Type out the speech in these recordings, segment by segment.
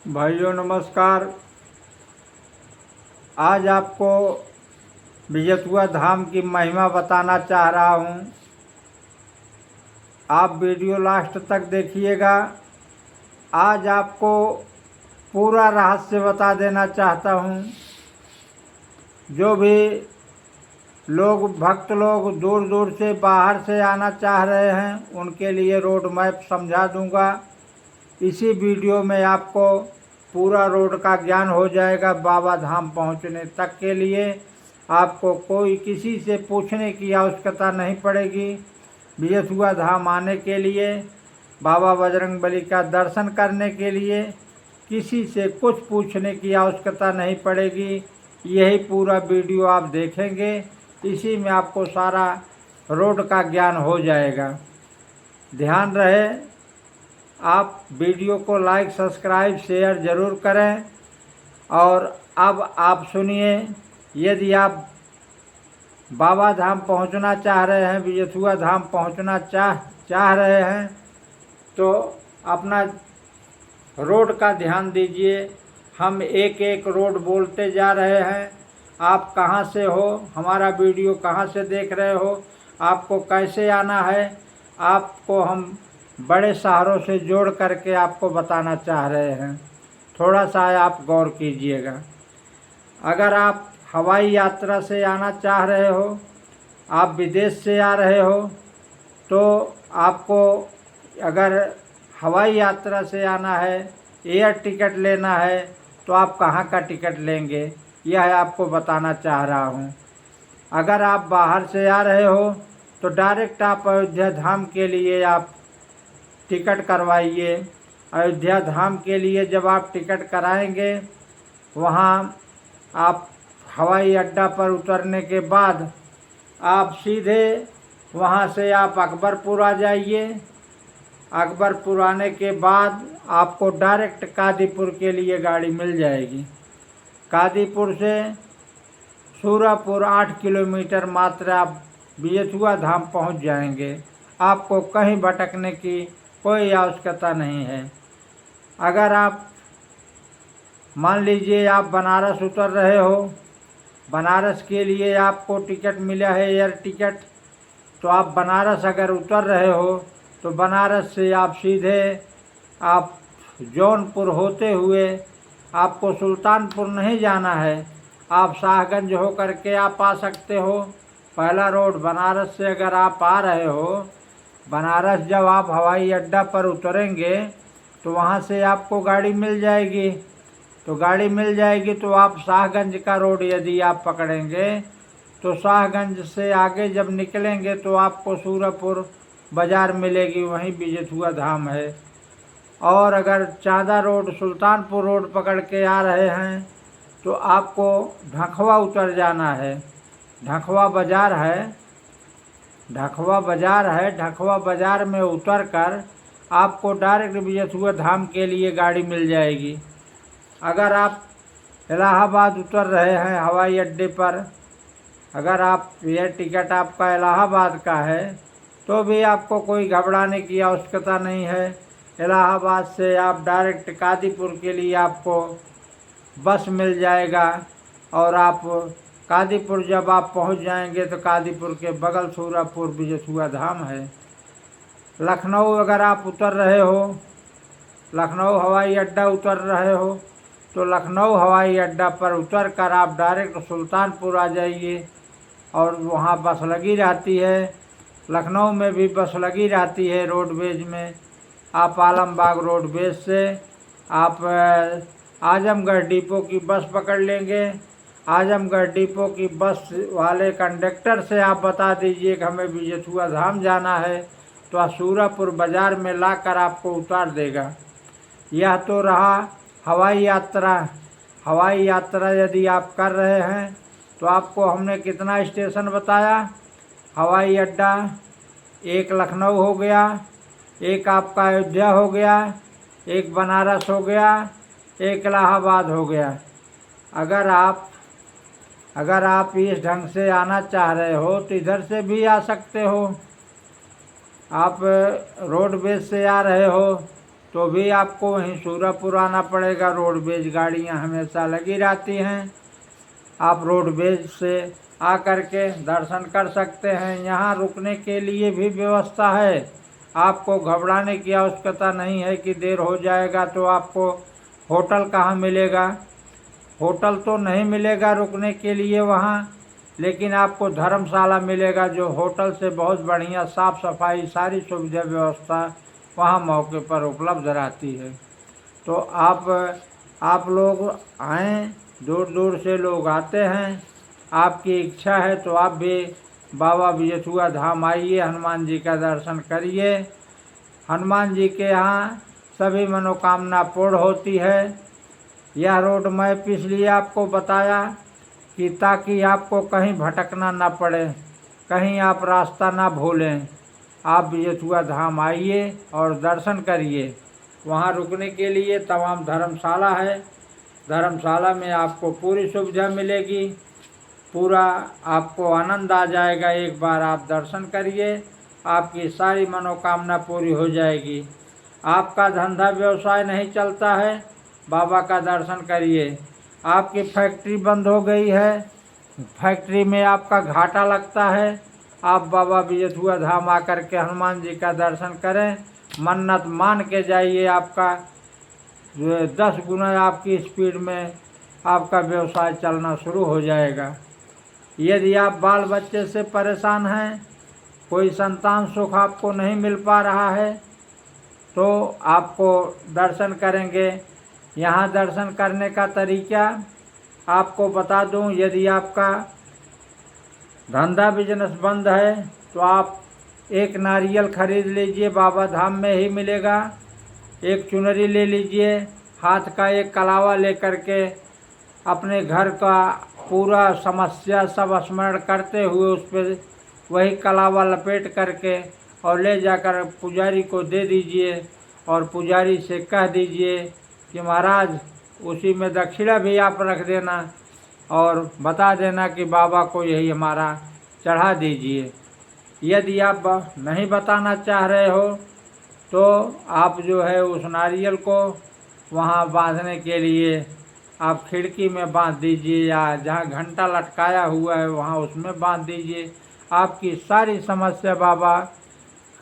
भाइयों नमस्कार। आज आपको विजयतुआ धाम की महिमा बताना चाह रहा हूँ। आप वीडियो लास्ट तक देखिएगा। आज आपको पूरा रहस्य बता देना चाहता हूँ। जो भी भक्त लोग दूर दूर से बाहर से आना चाह रहे हैं उनके लिए रोड मैप समझा दूँगा। इसी वीडियो में आपको पूरा रोड का ज्ञान हो जाएगा। बाबा धाम पहुंचने तक के लिए आपको कोई किसी से पूछने की आवश्यकता नहीं पड़ेगी। विजयतुआ धाम आने के लिए, बाबा बजरंगबली का दर्शन करने के लिए किसी से कुछ पूछने की आवश्यकता नहीं पड़ेगी। यही पूरा वीडियो आप देखेंगे, इसी में आपको सारा रोड का ज्ञान हो जाएगा। ध्यान रहे, आप वीडियो को लाइक सब्सक्राइब शेयर ज़रूर करें। और अब आप सुनिए, यदि आप बाबा धाम पहुंचना चाह रहे हैं, विजयतुआ धाम पहुंचना चाह रहे हैं तो अपना रोड का ध्यान दीजिए। हम एक एक रोड बोलते जा रहे हैं। आप कहां से हो, हमारा वीडियो कहां से देख रहे हो, आपको कैसे आना है, आपको हम बड़े शहरों से जोड़ करके आपको बताना चाह रहे हैं। थोड़ा सा आप गौर कीजिएगा। अगर आप हवाई यात्रा से आना चाह रहे हो, आप विदेश से आ रहे हो, तो आपको अगर हवाई यात्रा से आना है, एयर टिकट लेना है, तो आप कहाँ का टिकट लेंगे, यह आपको बताना चाह रहा हूँ। अगर आप बाहर से आ रहे हो तो डायरेक्ट आप अयोध्या धाम के लिए आप टिकट करवाइए। अयोध्या धाम के लिए जब आप टिकट कराएंगे, वहाँ आप हवाई अड्डा पर उतरने के बाद आप सीधे वहाँ से आप अकबरपुर आ जाइए। अकबरपुर आने के बाद आपको डायरेक्ट कादीपुर के लिए गाड़ी मिल जाएगी। कादीपुर से सूरापुर 8 किलोमीटर मात्र आप विजयतुआ धाम पहुँच जाएंगे। आपको कहीं भटकने की कोई आवश्यकता नहीं है। अगर आप मान लीजिए आप बनारस उतर रहे हो, बनारस के लिए आपको टिकट मिला है एयर टिकट, तो आप बनारस अगर उतर रहे हो तो बनारस से आप सीधे आप जौनपुर होते हुए, आपको सुल्तानपुर नहीं जाना है, आप शाहगंज हो करके आप आ सकते हो। पहला रोड बनारस से अगर आप आ रहे हो, बनारस जब आप हवाई अड्डा पर उतरेंगे तो वहाँ से आपको गाड़ी मिल जाएगी। तो गाड़ी मिल जाएगी तो आप शाहगंज का रोड यदि आप पकड़ेंगे तो शाहगंज से आगे जब निकलेंगे तो आपको सूरापुर बाज़ार मिलेगी, वहीं विजयतुआ धाम है। और अगर चांदा रोड सुल्तानपुर रोड पकड़ के आ रहे हैं तो आपको ढखवा उतर जाना है। ढखवा बाज़ार है, ढखवा बाज़ार में उतर कर आपको डायरेक्ट विजयतुआ धाम के लिए गाड़ी मिल जाएगी। अगर आप इलाहाबाद उतर रहे हैं हवाई अड्डे पर, अगर आप एयर टिकट आपका इलाहाबाद का है तो भी आपको कोई घबराने की आवश्यकता नहीं है। इलाहाबाद से आप डायरेक्ट कादीपुर के लिए आपको बस मिल जाएगा। और आप कादीपुर जब आप पहुंच जाएंगे तो कादीपुर के बगल सूरापुर विजयतुआ धाम है। लखनऊ अगर आप उतर रहे हो, लखनऊ हवाई अड्डा उतर रहे हो, तो लखनऊ हवाई अड्डा पर उतर कर आप डायरेक्ट सुल्तानपुर आ जाइए। और वहाँ बस लगी रहती है, लखनऊ में भी बस लगी रहती है रोडवेज में। आप आलमबाग रोडवेज से आप आजमगढ़ डिपो की बस पकड़ लेंगे। आजमगढ़ डिपो की बस वाले कंडक्टर से आप बता दीजिए कि हमें विजयतुआ धाम जाना है, तो सूरापुर बाज़ार में लाकर आपको उतार देगा। यह तो रहा हवाई यात्रा। हवाई यात्रा यदि आप कर रहे हैं तो आपको हमने कितना स्टेशन बताया। हवाई अड्डा एक लखनऊ हो गया, एक आपका अयोध्या हो गया, एक बनारस हो गया, एक इलाहाबाद हो गया। अगर आप इस ढंग से आना चाह रहे हो तो इधर से भी आ सकते हो। आप रोडवेज से आ रहे हो तो भी आपको वहीं सूरजपुर आना पड़ेगा। रोडवेज गाड़ियाँ हमेशा लगी रहती हैं। आप रोडवेज से आकर के दर्शन कर सकते हैं। यहाँ रुकने के लिए भी व्यवस्था है। आपको घबराने की आवश्यकता नहीं है कि देर हो जाएगा तो आपको होटल कहाँ मिलेगा। होटल तो नहीं मिलेगा रुकने के लिए वहाँ, लेकिन आपको धर्मशाला मिलेगा, जो होटल से बहुत बढ़िया साफ़ सफाई सारी सुविधा व्यवस्था वहाँ मौके पर उपलब्ध रहती है। तो आप लोग आएँ, दूर दूर से लोग आते हैं। आपकी इच्छा है तो आप भी बाबा बिजथुआ धाम आइए, हनुमान जी का दर्शन करिए। हनुमान जी के यहाँ सभी मनोकामना पूर्ण होती है। यह रोड मैप इसलिए आपको बताया कि ताकि आपको कहीं भटकना ना पड़े, कहीं आप रास्ता ना भूलें। आप बिजथुआ धाम आइए और दर्शन करिए। वहाँ रुकने के लिए तमाम धर्मशाला है। धर्मशाला में आपको पूरी सुविधा मिलेगी। पूरा आपको आनंद आ जाएगा। एक बार आप दर्शन करिए, आपकी सारी मनोकामना पूरी हो जाएगी। आपका धंधा व्यवसाय नहीं चलता है, बाबा का दर्शन करिए। आपकी फैक्ट्री बंद हो गई है, फैक्ट्री में आपका घाटा लगता है, आप बाबा बिजथुआ धाम आकर के हनुमान जी का दर्शन करें, मन्नत मान के जाइए। आपका 10 गुना आपकी स्पीड में आपका व्यवसाय चलना शुरू हो जाएगा। यदि आप बाल बच्चे से परेशान हैं, कोई संतान सुख आपको नहीं मिल पा रहा है, तो आपको दर्शन करेंगे। यहाँ दर्शन करने का तरीका आपको बता दूं। यदि आपका धंधा बिजनेस बंद है तो आप एक नारियल खरीद लीजिए, बाबा धाम में ही मिलेगा। एक चुनरी ले लीजिए, हाथ का एक कलावा लेकर के अपने घर का पूरा समस्या सब स्मरण करते हुए उस पर वही कलावा लपेट करके और ले जाकर पुजारी को दे दीजिए और पुजारी से कह दीजिए कि महाराज उसी में दक्षिणा भी आप रख देना और बता देना कि बाबा को यही हमारा चढ़ा दीजिए। यदि आप नहीं बताना चाह रहे हो तो आप जो है उस नारियल को वहाँ बांधने के लिए आप खिड़की में बांध दीजिए, या जहाँ घंटा लटकाया हुआ है वहाँ उसमें बांध दीजिए। आपकी सारी समस्या बाबा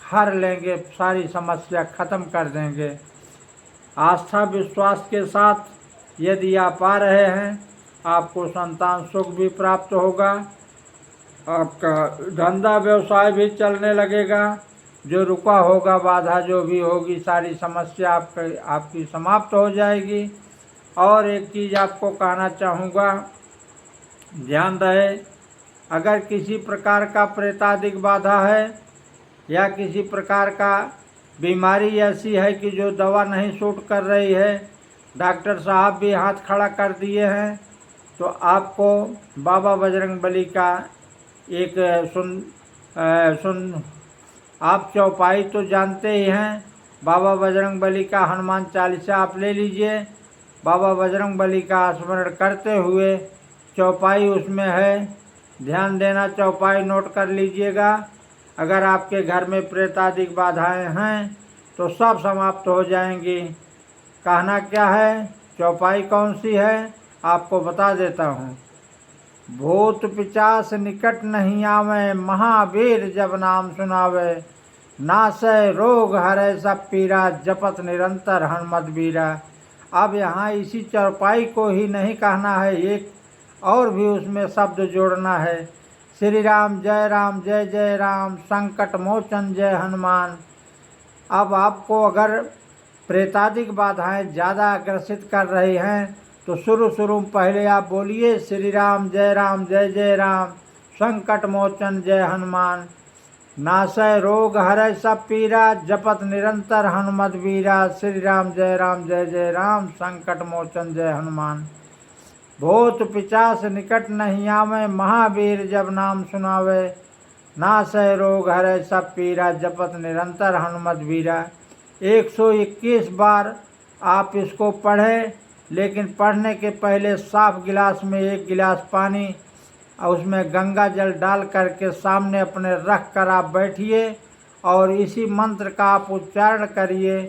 हर लेंगे, सारी समस्या ख़त्म कर देंगे। आस्था विश्वास के साथ यदि आप आ रहे हैं, आपको संतान सुख भी प्राप्त होगा, आपका धंधा व्यवसाय भी चलने लगेगा। जो रुका होगा बाधा जो भी होगी सारी समस्या आपकी समाप्त हो जाएगी। और एक चीज़ आपको कहना चाहूँगा, ध्यान रहे, अगर किसी प्रकार का प्रेतादिक बाधा है या किसी प्रकार का बीमारी ऐसी है कि जो दवा नहीं सूट कर रही है, डॉक्टर साहब भी हाथ खड़ा कर दिए हैं, तो आपको बाबा बजरंगबली का एक आप चौपाई तो जानते ही हैं। बाबा बजरंगबली का हनुमान चालीसा आप ले लीजिए। बाबा बजरंगबली का स्मरण करते हुए चौपाई उसमें है, ध्यान देना, चौपाई नोट कर लीजिएगा। अगर आपके घर में प्रेतादिक बाधाएं हैं तो सब समाप्त हो जाएंगी। कहना क्या है, चौपाई कौन सी है आपको बता देता हूँ। भूत पिचास निकट नहीं आवे, महावीर जब नाम सुनावे, नासै रोग हरै सब पीरा, जपत निरंतर हनुमत बीरा। अब यहाँ इसी चौपाई को ही नहीं कहना है, एक और भी उसमें शब्द जोड़ना है। श्री राम जय जय राम, संकट मोचन जय हनुमान। अब आपको अगर प्रेतादिक बाधाएं ज़्यादा आकर्षित कर रही हैं तो शुरू में पहले आप बोलिए श्री राम जय जय राम, संकट मोचन जय हनुमान, नासै रोग हरै सब पीरा, जपत निरंतर हनुमत बीरा। श्री राम जय राम, संकट मोचन जय हनुमान। भूत पिचास निकट नहीं आवे, महावीर जब नाम सुनावे, नासै रोग हरै सब पीरा, जपत निरंतर हनुमत बीरा। 121 बार आप इसको पढ़ें, लेकिन पढ़ने के पहले साफ गिलास में 1 गिलास पानी और उसमें गंगा जल डाल करके सामने अपने रख कर आप बैठिए और इसी मंत्र का आप उच्चारण करिए।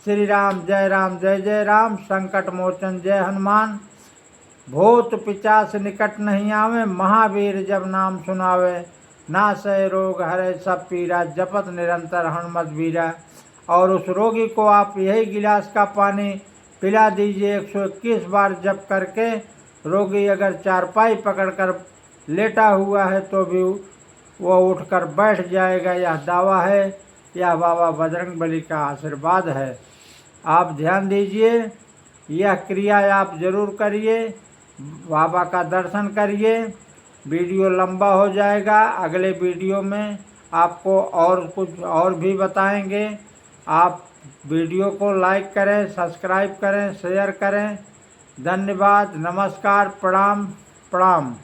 श्री राम जय जय राम। संकट मोचन जय हनुमान। भूत पिचास निकट नहीं आवे, महावीर जब नाम सुनावे। नासै रोग हरे सब पीरा, जपत निरंतर हनुमत वीरा। और उस रोगी को आप यही गिलास का पानी पिला दीजिए 121 बार जप करके। रोगी अगर चारपाई पकड़कर लेटा हुआ है तो भी वो उठकर बैठ जाएगा। यह दावा है, यह बाबा बजरंगबली का आशीर्वाद है। आप ध्यान दीजिए, यह क्रिया आप जरूर करिए, बाबा का दर्शन करिए। वीडियो लंबा हो जाएगा, अगले वीडियो में आपको और कुछ और भी बताएंगे। आप वीडियो को लाइक करें, सब्सक्राइब करें, शेयर करें। धन्यवाद, नमस्कार, प्रणाम प्रणाम।